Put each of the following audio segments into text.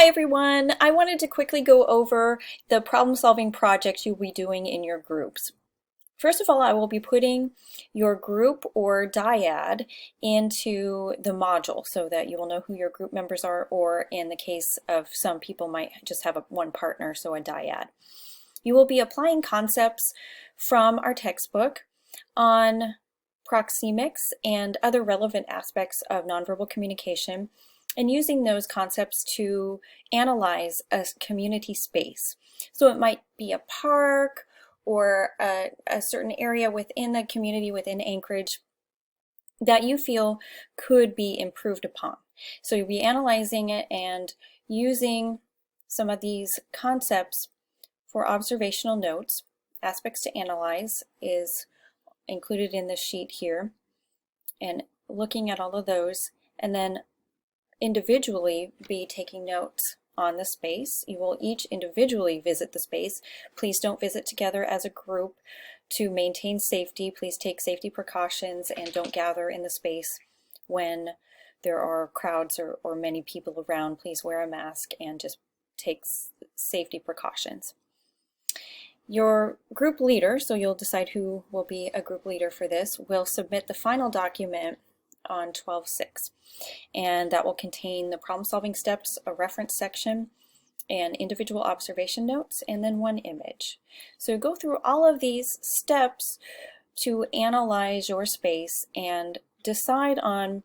Hi everyone! I wanted to quickly go over the problem-solving projects you'll be doing in your groups. First of all, I will be putting your group or dyad into the module so that you will know who your group members are, or in the case of some people might just have one partner, so a dyad. You will be applying concepts from our textbook on proxemics and other relevant aspects of nonverbal communication, and using those concepts to analyze a community space. So it might be a park or a certain area within the community within Anchorage that you feel could be improved upon. So you'll be analyzing it and using some of these concepts for observational notes. Aspects to analyze is included in the sheet here, and looking at all of those, and then individually be taking notes on the space. You will each individually visit the space. Please don't visit together as a group to maintain safety. Please take safety precautions and don't gather in the space when there are crowds or many people around. Please wear a mask and just take safety precautions. Your group leader, so you'll decide who will be a group leader for this, will submit the final document on 12/6, and that will contain the problem-solving steps, a reference section, and individual observation notes, and then one image. So go through all of these steps to analyze your space and decide on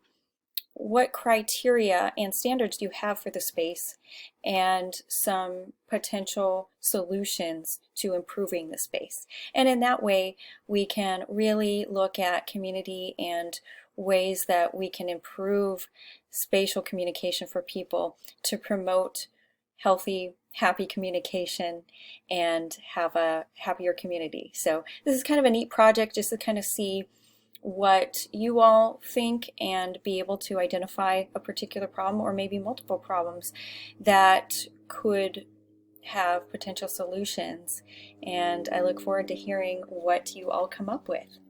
what criteria and standards you have for the space and some potential solutions to improving the space. And in that way, we can really look at community and ways that we can improve spatial communication for people to promote healthy, happy communication and have a happier community. So this is kind of a neat project just to kind of see what you all think and be able to identify a particular problem or maybe multiple problems that could have potential solutions. And I look forward to hearing what you all come up with.